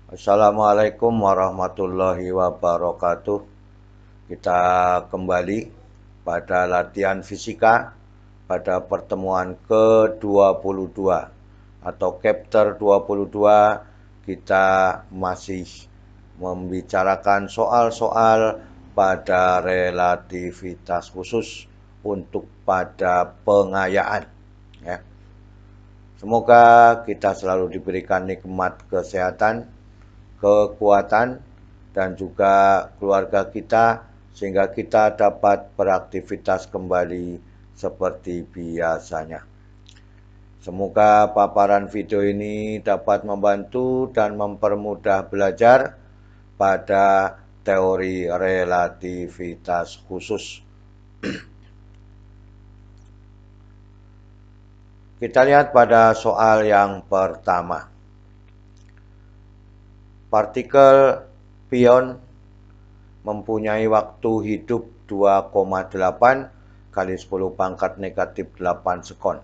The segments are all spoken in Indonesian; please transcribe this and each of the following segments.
Assalamualaikum warahmatullahi wabarakatuh. Kita kembali pada latihan fisika pada pertemuan ke-22 atau chapter 22. Kita masih membicarakan soal-soal pada relativitas khusus untuk pada pengayaan, ya. Semoga kita selalu diberikan nikmat kesehatan, kekuatan, dan juga keluarga kita sehingga kita dapat beraktivitas kembali seperti biasanya. Semoga paparan video ini dapat membantu dan mempermudah belajar pada teori relativitas khusus. Kita lihat pada soal yang pertama. Partikel pion mempunyai waktu hidup 2,8 kali 10 pangkat negatif 8 sekon.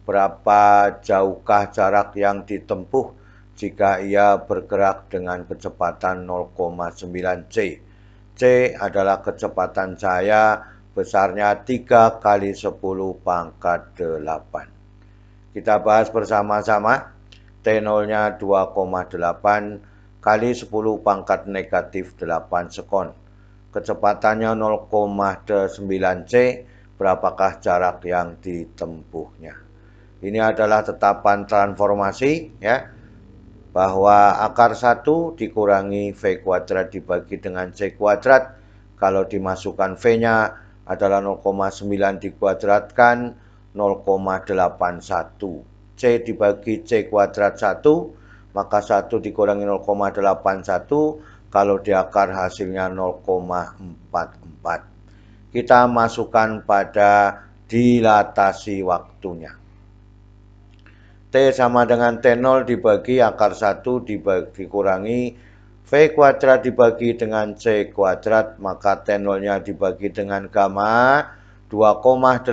Berapa jauhkah jarak yang ditempuh jika ia bergerak dengan kecepatan 0,9 C? C adalah kecepatan cahaya, besarnya 3 kali 10 pangkat 8. Kita bahas bersama-sama. T0-nya 2,8 kali 10 pangkat negatif 8 sekon. Kecepatannya 0,9 C. Berapakah jarak yang ditempuhnya? Ini adalah tetapan transformasi, ya, bahwa akar 1 dikurangi V kuadrat dibagi dengan C kuadrat. Kalau dimasukkan V-nya adalah 0,9 dikuadratkan 0,81. C dibagi C kuadrat 1, maka 1 dikurangi 0,81, kalau di akar hasilnya 0,44. Kita masukkan pada dilatasi waktunya. T sama dengan T0 dibagi akar 1 dikurangi V kuadrat dibagi dengan C kuadrat, maka T0-nya dibagi dengan gamma 2,8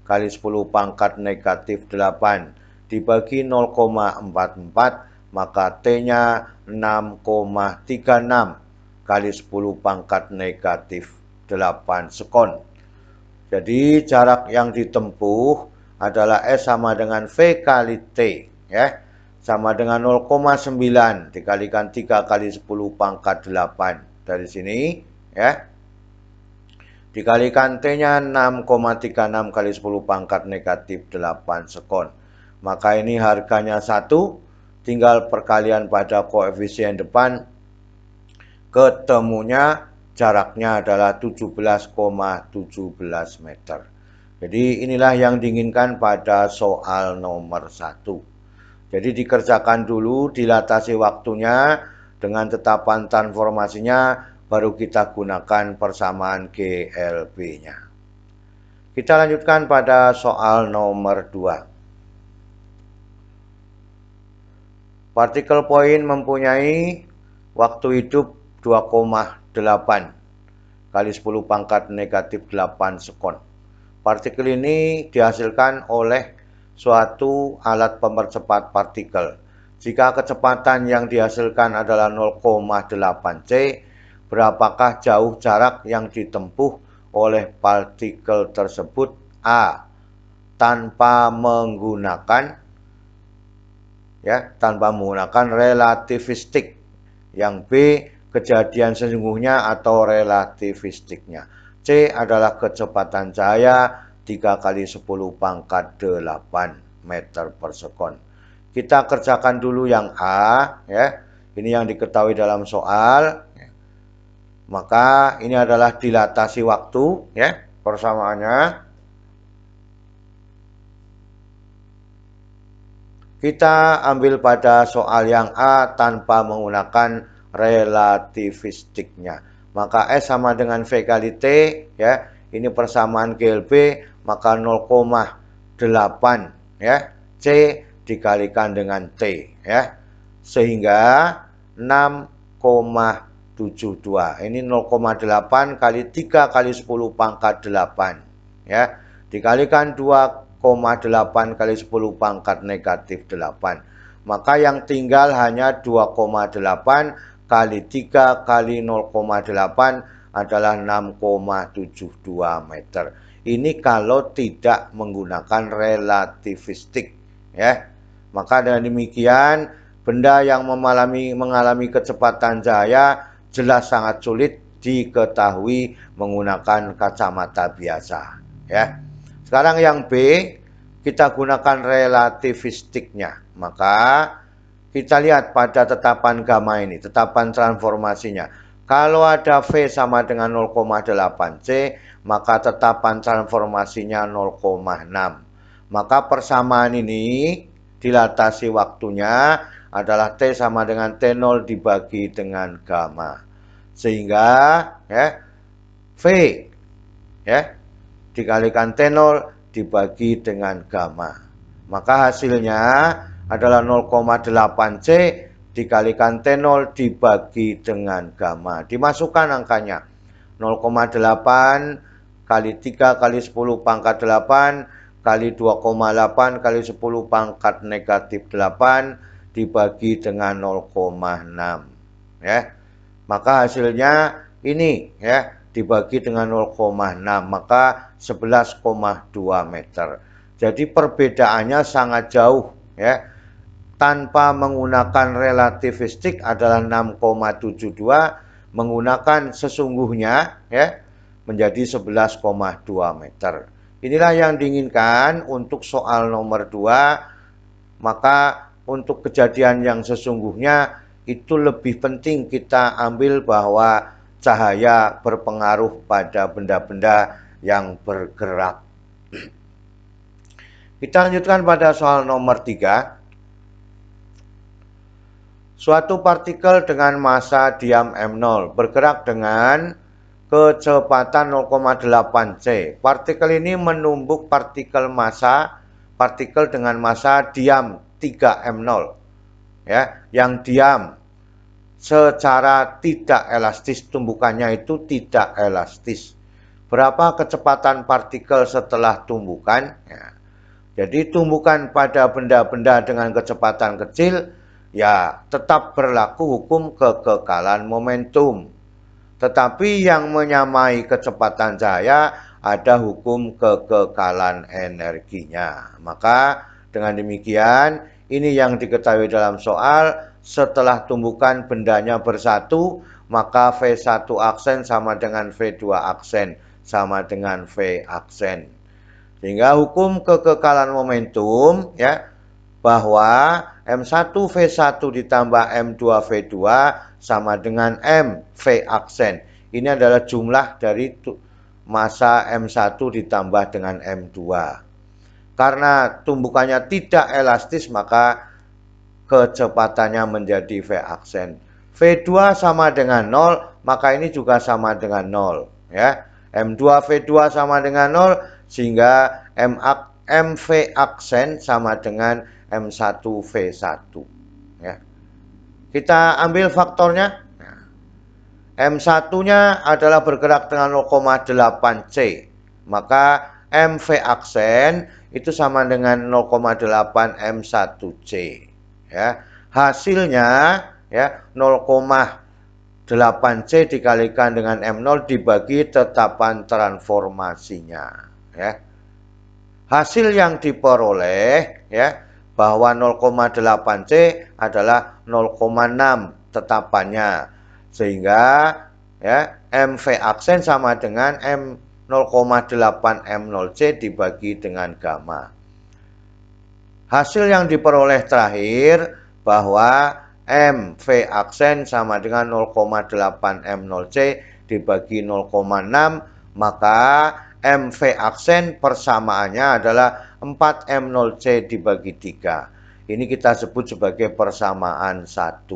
kali 10 pangkat negatif 8 dibagi 0,44, maka T-nya 6,36 kali 10 pangkat negatif 8 sekon. Jadi jarak yang ditempuh adalah S sama dengan V kali T, ya, sama dengan 0,9 dikalikan 3 kali 10 pangkat 8 dari sini, ya. Dikalikan T-nya 6,36 kali 10 pangkat negatif 8 sekon. Maka ini harganya 1, tinggal perkalian pada koefisien depan. Ketemunya jaraknya adalah 17,17 meter. Jadi inilah yang diinginkan pada soal nomor 1. Jadi dikerjakan dulu, dilatasi waktunya dengan tetapan transformasinya, baru kita gunakan persamaan GLB-nya. Kita lanjutkan pada soal nomor 2. Partikel poin mempunyai waktu hidup 2,8 kali 10 pangkat negatif 8 sekon. Partikel ini dihasilkan oleh suatu alat pemercepat partikel. Jika kecepatan yang dihasilkan adalah 0,8 C, berapakah jauh jarak yang ditempuh oleh partikel tersebut? A. Tanpa menggunakan relativistik. Yang B. Kejadian sesungguhnya atau relativistiknya. C adalah kecepatan cahaya 3 kali 10 pangkat 8 meter per sekon. Kita kerjakan dulu yang A, ya. Ini yang diketahui dalam soal. Maka ini adalah dilatasi waktu, ya, persamaannya. Kita ambil pada soal yang A tanpa menggunakan relativistiknya. Maka S sama dengan V kali T, ya. Ini persamaan GLB, maka 0,8, ya. C dikalikan dengan T, ya. Sehingga 6,72. Ini 0,8 kali 3 kali 10 pangkat 8, ya. Dikalikan 2,8 kali 10 pangkat negatif 8. maka yang tinggal hanya 2,8 kali 3 kali 0,8 adalah 6,72 meter. Ini kalau tidak menggunakan relativistik, ya. Maka dengan demikian, benda yang mengalami kecepatan cahaya jelas sangat sulit diketahui menggunakan kacamata biasa, ya. Sekarang yang B, kita gunakan relativistiknya. Maka kita lihat pada tetapan gamma ini, tetapan transformasinya. Kalau ada V sama dengan 0,8 C, maka tetapan transformasinya 0,6. Maka persamaan ini dilatasi waktunya adalah T sama dengan T0 dibagi dengan gamma. Sehingga ya, V ya dikalikan T0 dibagi dengan gamma. Maka hasilnya adalah 0,8 C dikalikan T0 dibagi dengan gamma. Dimasukkan angkanya. 0,8 kali 3 kali 10 pangkat 8 kali 2,8 kali 10 pangkat negatif 8 dibagi dengan 0,6. Ya. Maka hasilnya ini ya dibagi dengan 0,6, maka 11,2 meter. Jadi perbedaannya sangat jauh ya. Tanpa menggunakan relativistik adalah 6,72, menggunakan sesungguhnya ya menjadi 11,2 meter. Inilah yang diinginkan untuk soal nomor 2. Maka untuk kejadian yang sesungguhnya itu lebih penting kita ambil bahwa cahaya berpengaruh pada benda-benda yang bergerak. Kita lanjutkan pada soal nomor 3. Suatu partikel dengan massa diam M0 bergerak dengan kecepatan 0,8 C. Partikel ini menumbuk partikel dengan massa diam 3 M0 ya, yang diam secara tidak elastis, tumbukannya itu tidak elastis. Berapa kecepatan partikel setelah tumbukan? Ya. Jadi tumbukan pada benda-benda dengan kecepatan kecil ya tetap berlaku hukum kekekalan momentum. Tetapi yang menyamai kecepatan cahaya ada hukum kekekalan energinya. Maka dengan demikian ini yang diketahui dalam soal. Setelah tumbukan bendanya bersatu, maka V1 aksen sama dengan V2 aksen sama dengan V aksen. Sehingga hukum kekekalan momentum ya bahwa M1 V1 ditambah M2 V2 sama dengan M V aksen. Ini adalah jumlah dari massa M1 ditambah dengan M2. Karena tumbukannya tidak elastis, maka kecepatannya menjadi V aksen. V2 sama dengan 0, maka ini juga sama dengan 0 ya. M2 V2 sama dengan 0, sehingga MV aksen sama dengan M1 V1 ya. Kita ambil faktornya. M1-nya adalah bergerak dengan 0,8 C. Maka MV aksen itu sama dengan 0,8 M1 C ya. Hasilnya ya 0,8 C dikalikan dengan M0 dibagi tetapan transformasinya ya. Hasil yang diperoleh ya bahwa 0,8 C adalah 0,6 tetapannya, sehingga ya MV aksen sama dengan M 0,8 M0 C dibagi dengan gamma. Hasil yang diperoleh terakhir bahwa MV aksen sama dengan 0,8 M0 C dibagi 0,6, maka MV aksen persamaannya adalah 4 M0 C dibagi 3. Ini kita sebut sebagai persamaan 1.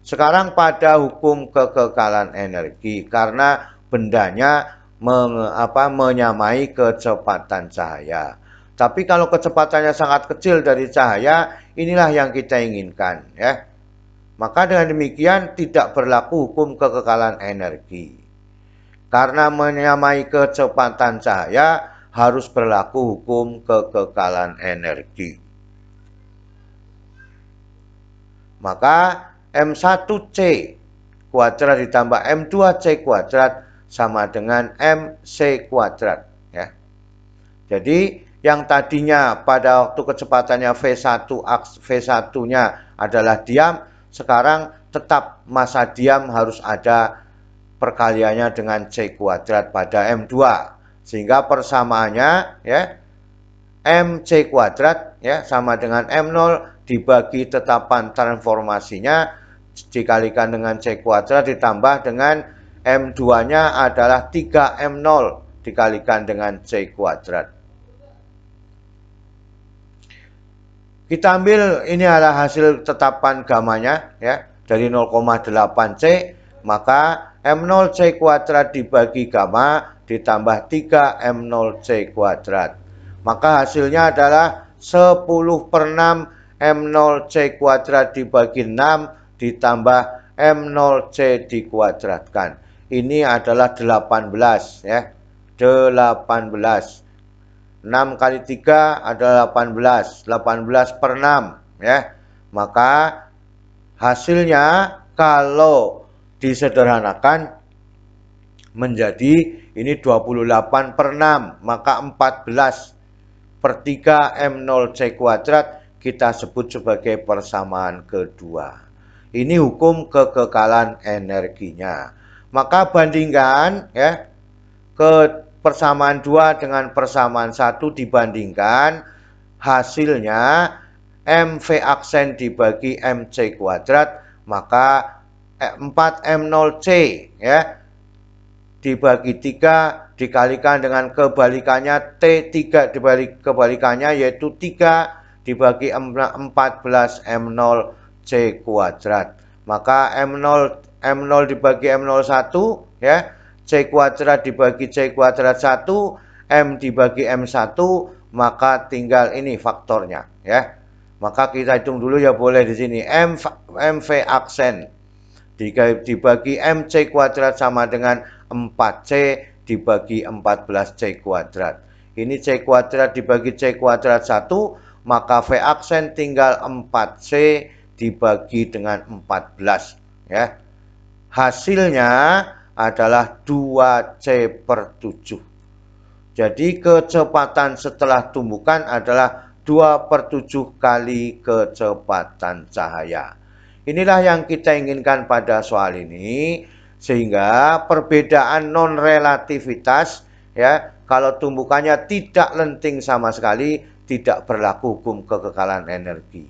Sekarang pada hukum kekekalan energi, karena bendanya menyamai kecepatan cahaya. Tapi kalau kecepatannya sangat kecil dari cahaya, inilah yang kita inginkan ya. Maka dengan demikian tidak berlaku hukum kekekalan energi. Karena menyamai kecepatan cahaya harus berlaku hukum kekekalan energi. Maka M1C kuadrat ditambah M2C kuadrat sama dengan MC kuadrat. Ya. Jadi yang tadinya pada waktu kecepatannya V1-nya adalah diam, sekarang tetap massa diam harus ada perkaliannya dengan C kuadrat pada M2. Sehingga persamaannya ya MC kuadrat ya sama dengan M0 dibagi tetapan transformasinya dikalikan dengan C kuadrat ditambah dengan M2-nya adalah 3M0 dikalikan dengan C kuadrat. Kita ambil ini adalah hasil tetapan gamanya ya dari 0,8C, maka M0C kuadrat dibagi gamma ditambah 3M0C kuadrat. Maka hasilnya adalah 10/6 M0C kuadrat dibagi 6 ditambah M0C dikuadratkan. Ini adalah 18 ya. 18. 6 kali 3 adalah 18. 18/6 ya. Maka hasilnya kalau disederhanakan menjadi ini 28/6. Maka 14/3 M0C kuadrat kita sebut sebagai persamaan kedua. Ini hukum kekekalan energinya. Maka bandingkan ya ke persamaan 2 dengan persamaan 1 dibandingkan hasilnya MV aksen dibagi MC kuadrat, maka 4M0C ya dibagi 3 dikalikan dengan kebalikannya T3 dibalik kebalikannya yaitu 3 dibagi 14M0C kuadrat. Maka M0 dibagi M01 ya C kuadrat dibagi C kuadrat 1, M dibagi M1, maka tinggal ini faktornya ya. Maka kita hitung dulu ya boleh di sini. MV aksen dibagi MC kuadrat sama dengan 4C dibagi 14C kuadrat. Ini C kuadrat dibagi C kuadrat 1, maka V aksen tinggal 4C dibagi dengan 14 ya. Hasilnya adalah 2C/7. Jadi kecepatan setelah tumbukan adalah 2/7 kali kecepatan cahaya. Inilah yang kita inginkan pada soal ini, sehingga perbedaan non-relativitas ya, kalau tumbukannya tidak lenting sama sekali, tidak berlaku hukum kekekalan energi.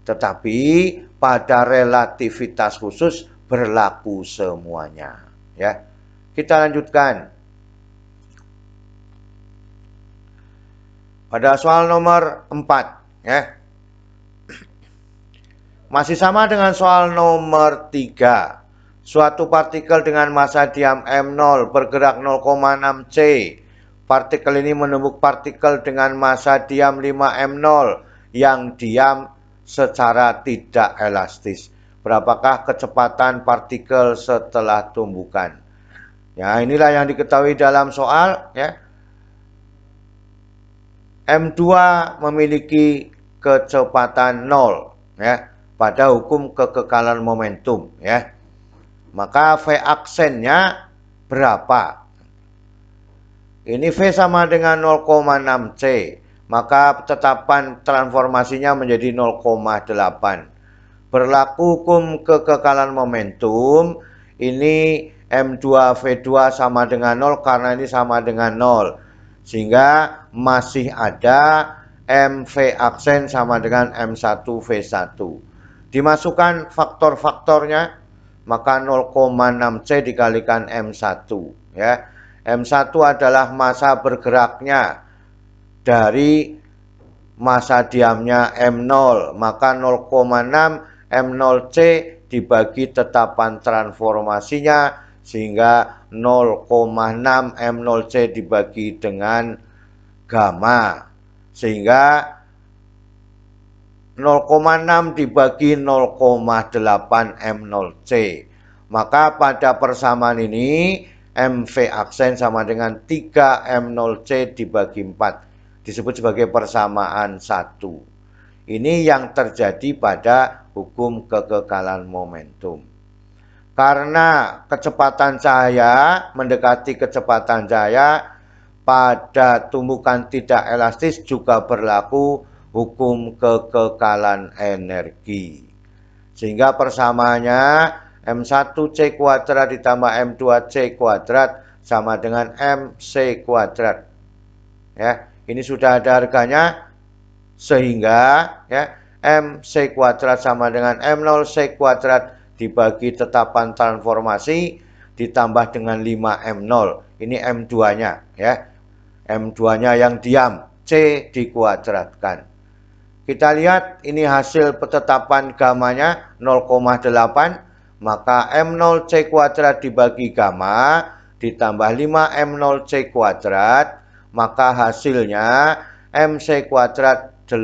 Tetapi pada relativitas khusus berlaku semuanya. Ya, kita lanjutkan. Pada soal nomor 4 ya. Masih sama dengan soal nomor 3. Suatu partikel dengan massa diam M0 bergerak 0,6C. Partikel ini menumbuk partikel dengan massa diam 5M0 yang diam secara tidak elastis. Berapakah kecepatan partikel setelah tumbukan? Ya, inilah yang diketahui dalam soal ya. M2 memiliki kecepatan 0 ya pada hukum kekekalan momentum ya. Maka V aksennya berapa? Ini V sama dengan 0,6C. Maka tetapan transformasinya menjadi 0,8. Berlaku hukum kekekalan momentum, ini M2V2 sama dengan 0 karena ini sama dengan 0. Sehingga masih ada MV aksen sama dengan M1V1. Dimasukkan faktor-faktornya, maka 0,6C dikalikan M1. Ya. M1 adalah massa bergeraknya dari massa diamnya M0, maka 0,6 M0C dibagi tetapan transformasinya sehingga 0,6 M0C dibagi dengan gamma sehingga 0,6 dibagi 0,8 M0C. Maka pada persamaan ini MV aksen sama dengan 3 M0C dibagi 4 disebut sebagai persamaan 1. Ini yang terjadi pada hukum kekekalan momentum. Karena kecepatan cahaya mendekati kecepatan cahaya pada tumbukan tidak elastis juga berlaku hukum kekekalan energi. Sehingga persamaannya M1C kuadrat ditambah M2C kuadrat sama dengan MC kuadrat. Ya, ini sudah ada harganya, sehingga ya MC kuadrat sama dengan M0C kuadrat dibagi tetapan transformasi ditambah dengan 5M0. Ini M2-nya ya. M2-nya yang diam, C dikuadratkan. Kita lihat ini hasil ketetapan gamanya 0,8, maka M0C kuadrat dibagi gamma ditambah 5M0C kuadrat, maka hasilnya MC kuadrat 10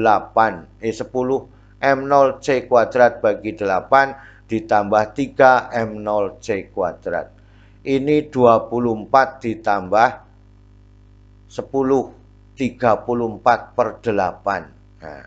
M0C kuadrat bagi 8 ditambah 3M0C kuadrat. Ini 24 ditambah 10, 34 per 8. Nah,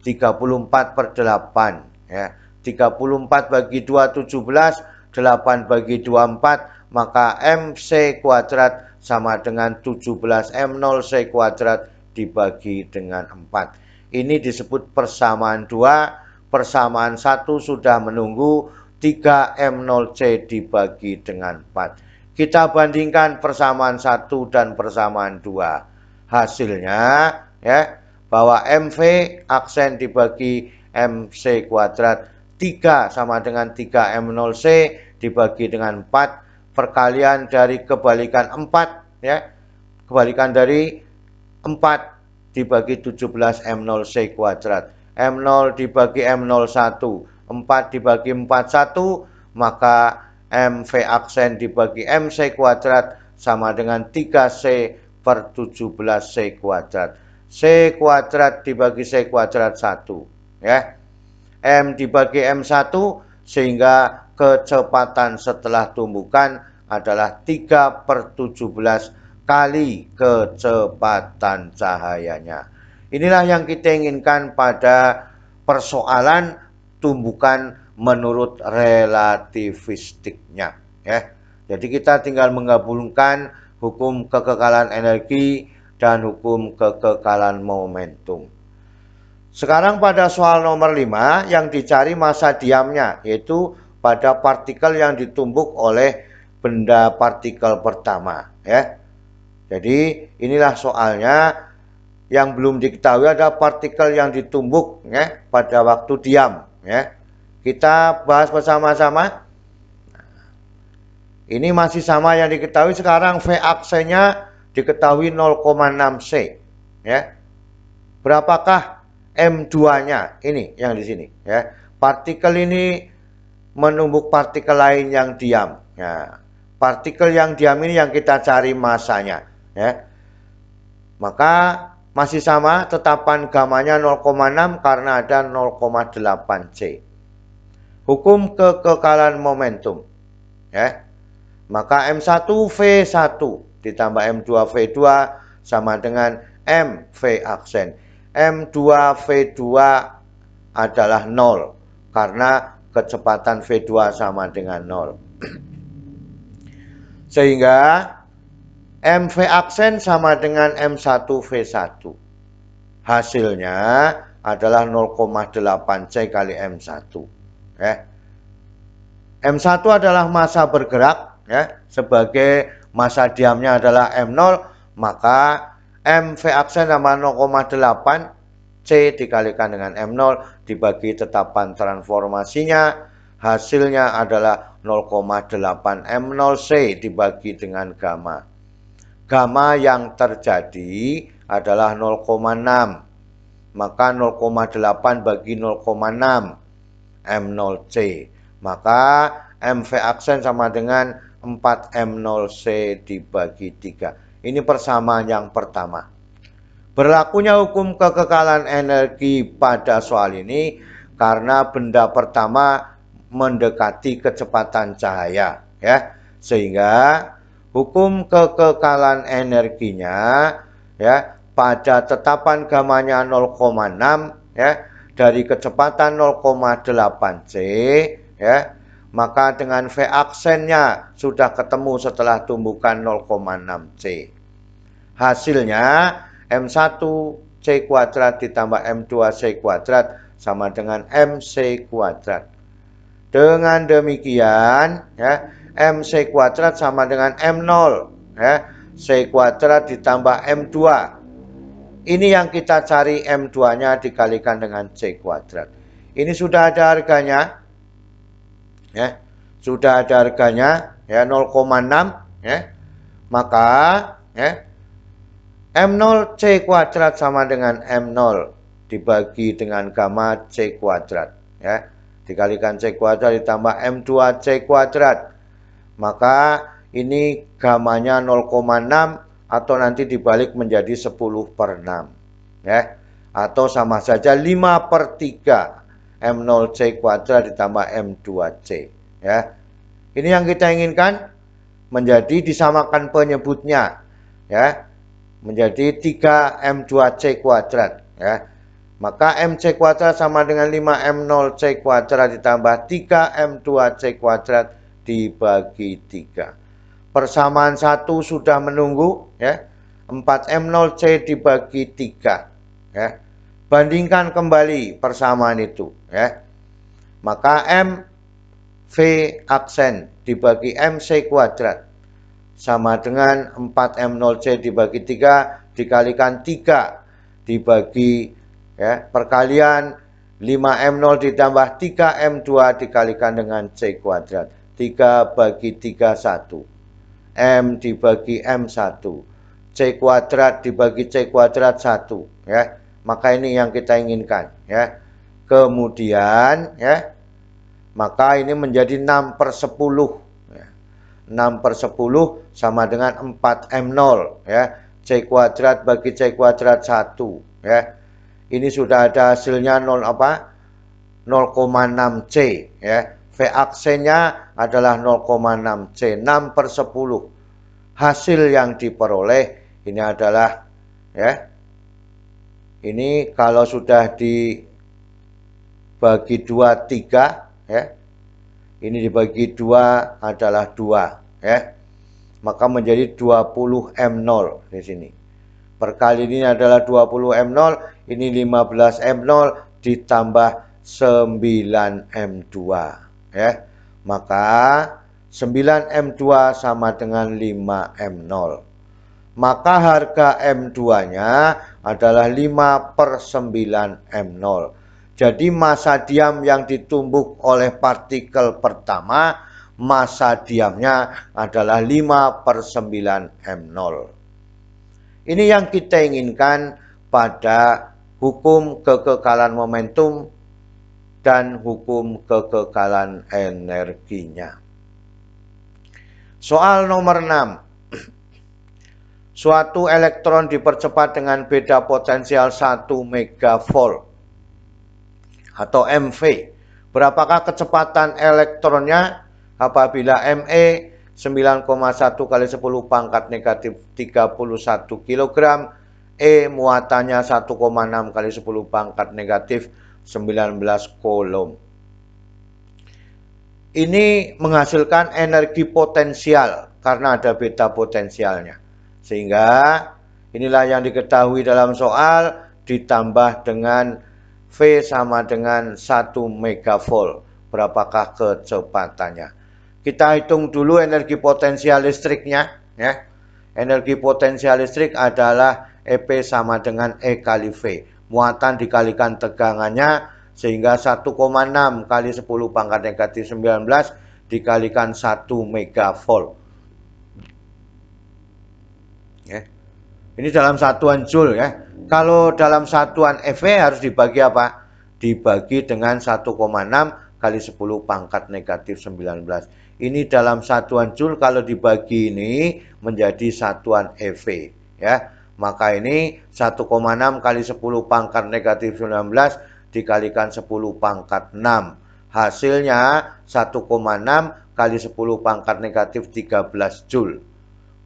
34 per 8 ya. 34 bagi 2 17, 8 bagi 2 4, maka MC kuadrat sama dengan 17 M0C kuadrat dibagi dengan 4. Ini disebut persamaan 2. Persamaan 1 sudah menunggu, 3M0C dibagi dengan 4. Kita bandingkan persamaan 1 dan persamaan 2. Hasilnya ya, bahwa MV aksen dibagi MC kuadrat 3 sama dengan 3M0C dibagi dengan 4. Perkalian dari kebalikan 4 ya. Kebalikan dari 4 dibagi 17M0C kuadrat. M0 dibagi M01, 4 dibagi 41, maka MV aksen dibagi MC kuadrat sama dengan 3C per 17C kuadrat. C kuadrat dibagi C kuadrat 1 ya. M dibagi M1, sehingga kecepatan setelah tumbukan adalah 3 per 17 kali kecepatan cahayanya. Inilah yang kita inginkan pada persoalan tumbukan menurut relativistiknya ya. Jadi kita tinggal menggabungkan hukum kekekalan energi dan hukum kekekalan momentum. Sekarang pada soal nomor 5 yang dicari masa diamnya, yaitu pada partikel yang ditumbuk oleh benda partikel pertama ya. Jadi inilah soalnya. Yang belum diketahui ada partikel yang ditumbuk ya pada waktu diam ya. Kita bahas bersama-sama. Ini masih sama yang diketahui. Sekarang V aksennya diketahui 0,6C ya. Berapakah M2-nya? Ini yang di sini ya. Partikel ini menumbuk partikel lain yang diam ya. Partikel yang diam ini yang kita cari masanya ya. Maka masih sama, tetapan gamanya 0,6 karena ada 0,8C. Hukum kekekalan momentum ya. Maka M1V1 ditambah M2V2 sama dengan MV aksen. M2V2 adalah 0 karena kecepatan V2 sama dengan 0. Sehingga MV aksen sama dengan M1V1. Hasilnya adalah 0,8C kali M1. Ya. M1 adalah massa bergerak ya, sebagai massa diamnya adalah M0, maka MV aksen sama 0,8C dikalikan dengan M0 dibagi tetapan transformasinya, hasilnya adalah 0,8 M0C dibagi dengan gamma. Gamma yang terjadi adalah 0,6. Maka 0,8 bagi 0,6 M0C. Maka MV aksen sama dengan 4M0C dibagi 3. Ini persamaan yang pertama. Berlakunya hukum kekekalan energi pada soal ini karena benda pertama mendekati kecepatan cahaya ya. Sehingga hukum kekekalan energinya ya pada tetapan gamanya 0,6 ya dari kecepatan 0,8 C, ya, maka dengan V aksennya sudah ketemu setelah tumbukan 0,6 C. Hasilnya M1 C kuadrat ditambah M2 C kuadrat sama dengan MC kuadrat. Dengan demikian, ya, MC kuadrat sama dengan M0, ya, C kuadrat ditambah M2. Ini yang kita cari, M2-nya dikalikan dengan C kuadrat. Ini sudah ada harganya, ya, sudah ada harganya, ya, 0,6, ya. Maka, ya, M0 C kuadrat sama dengan M0 dibagi dengan gamma C kuadrat, ya. Dikalikan C kuadrat ditambah M2 C kuadrat. Maka ini gamanya 0,6 atau nanti dibalik menjadi 10/6, ya. Atau sama saja 5/3 M0 C kuadrat ditambah M2 C, ya. Ini yang kita inginkan, menjadi disamakan penyebutnya, ya, menjadi 3M2C kuadrat, ya. Maka MC kuadrat sama dengan 5M0C kuadrat ditambah 3M2C kuadrat dibagi 3. Persamaan 1 sudah menunggu, ya. 4M0C dibagi 3, ya. Bandingkan kembali persamaan itu, ya. Maka M V aksen dibagi MC kuadrat sama dengan 4M0C dibagi 3 dikalikan 3 dibagi, ya, perkalian 5M0 ditambah 3M2 dikalikan dengan C kuadrat. 3 bagi 3 1. M dibagi M1. C kuadrat dibagi C kuadrat 1, ya. Maka ini yang kita inginkan, ya. Kemudian, ya, maka ini menjadi 6/10. 6/10 sama dengan 4M0, ya. C kuadrat bagi C kuadrat 1, ya. Ini sudah ada hasilnya 0,6 C, ya. V aksennya adalah 0,6 C, 6/10. Hasil yang diperoleh ini adalah, ya, ini kalau sudah dibagi 2 3, ya. Ini dibagi 2 adalah 2, ya. Maka menjadi 20M0 di sini. Perkali ini adalah 20M0, ini 15M0 ditambah 9M2, ya. Maka 9M2 sama dengan 5M0. Maka harga M2-nya adalah 5/9M0. Jadi massa diam yang ditumbuk oleh partikel pertama, massa diamnya adalah 5/9M0. Ini yang kita inginkan pada hukum kekekalan momentum dan hukum kekekalan energinya. Soal nomor 6. Suatu elektron dipercepat dengan beda potensial 1 megavolt atau MV. Berapakah kecepatan elektronnya apabila ME 9,1 kali 10 pangkat negatif 31 kg, E muatannya 1,6 kali 10 pangkat negatif 19 coulomb. Ini menghasilkan energi potensial karena ada beta potensialnya. Sehingga inilah yang diketahui dalam soal ditambah dengan V sama dengan 1 megavolt. Berapakah kecepatannya? Kita hitung dulu energi potensial listriknya, ya. Energi potensial listrik adalah EP sama dengan E kali V. Muatan dikalikan tegangannya sehingga 1,6 kali 10 pangkat negatif 19 dikalikan 1 megavolt. Ya. Ini dalam satuan joule, ya. Kalau dalam satuan EV harus dibagi apa? Dibagi dengan 1,6 kali 10 pangkat negatif 19. Ini dalam satuan joule, kalau dibagi ini menjadi satuan EV, ya. Maka ini 1,6 kali 10 pangkat negatif 19 dikalikan 10 pangkat 6. Hasilnya 1,6 kali 10 pangkat negatif 13 joule.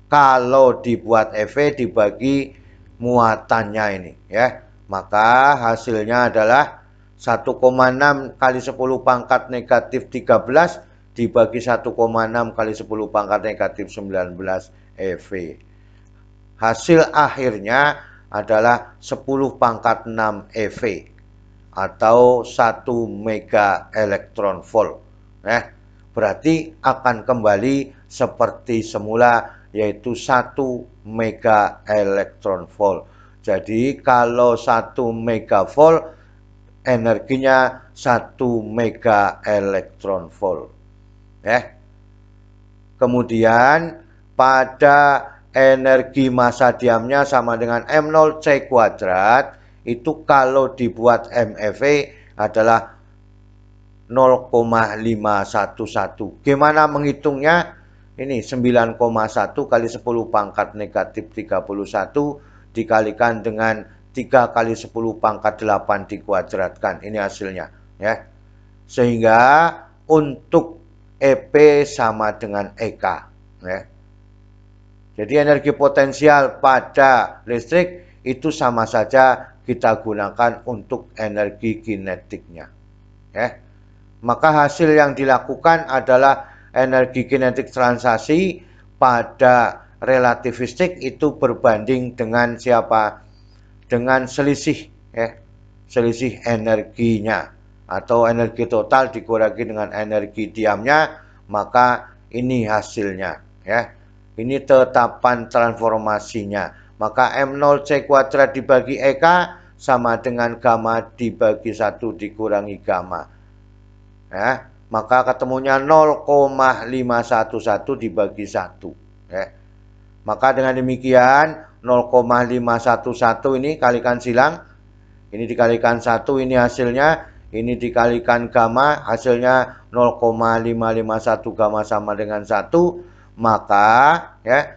Kalau dibuat EV dibagi muatannya ini, ya, maka hasilnya adalah 1,6 kali 10 pangkat negatif 13 dibagi 1,6 kali 10 pangkat negatif 19 EV. Hasil akhirnya adalah 10 pangkat 6 EV atau 1 mega elektron volt. Berarti akan kembali seperti semula, yaitu 1 mega elektron volt. Jadi kalau 1 mega volt energinya 1 mega elektron volt. Kemudian pada energi massa diamnya sama dengan M0C kuadrat, itu kalau dibuat MeV adalah 0,511. Gimana menghitungnya? Ini 9,1 kali 10 pangkat negatif 31 dikalikan dengan 3 kali 10 pangkat 8 dikuadratkan. Ini hasilnya, ya. Sehingga untuk EP sama dengan EK, ya. Jadi energi potensial pada listrik itu sama saja kita gunakan untuk energi kinetiknya, ya. Maka hasil yang dilakukan adalah energi kinetik transaksi pada relativistik itu berbanding dengan siapa? Dengan selisih, ya. Selisih energinya atau energi total dikurangi dengan energi diamnya, maka ini hasilnya, ya. Ini tetapan transformasinya. Maka M0C kuadrat dibagi EK sama dengan gamma dibagi 1 dikurangi gamma. Ya, maka ketemunya 0,511 dibagi 1. Ya. Maka dengan demikian 0,511 ini kalikan silang. Ini dikalikan 1, ini hasilnya. Ini dikalikan gamma, hasilnya 0,551 gamma sama dengan 1. Maka ya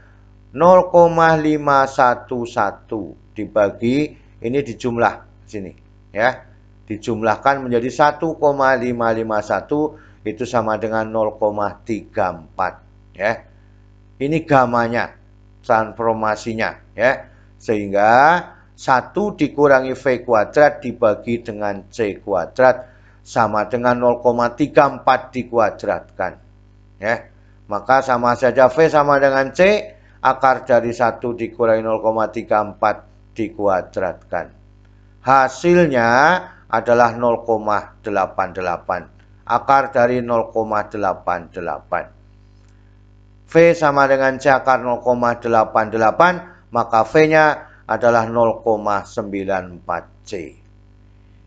0,511 dibagi, ini dijumlah sini, ya. Dijumlahkan menjadi 1,551 itu sama dengan 0,34, ya. Ini gamanya, transformasinya, ya. Sehingga 1 dikurangi V kuadrat dibagi dengan C kuadrat sama dengan 0,34 dikuadratkan, ya. Maka sama saja V sama dengan C, akar dari 1 dikurangi 0,34 dikuadratkan. Hasilnya adalah 0,88. Akar dari 0,88. V sama dengan C akar 0,88, maka V-nya adalah 0,94C.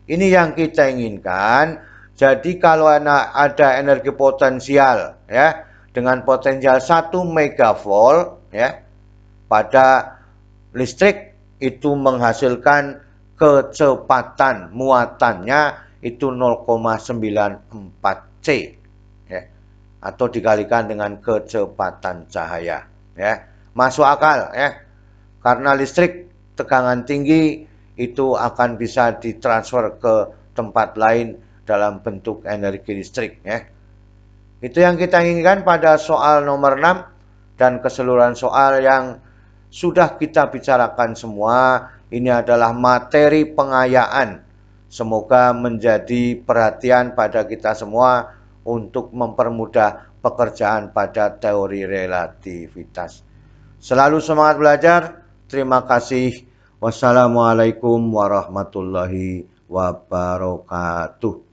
Ini yang kita inginkan. Jadi kalau ada energi potensial, ya, dengan potensial 1 megavolt, ya, pada listrik itu menghasilkan kecepatan muatannya itu 0,94C, ya, atau dikalikan dengan kecepatan cahaya, ya. Masuk akal, ya, karena listrik tegangan tinggi itu akan bisa ditransfer ke tempat lain dalam bentuk energi listrik, ya. Itu yang kita inginkan pada soal nomor 6 dan keseluruhan soal yang sudah kita bicarakan semua. Ini adalah materi pengayaan. Semoga menjadi perhatian pada kita semua untuk mempermudah pekerjaan pada teori relativitas. Selalu semangat belajar. Terima kasih. Wassalamualaikum warahmatullahi wabarakatuh.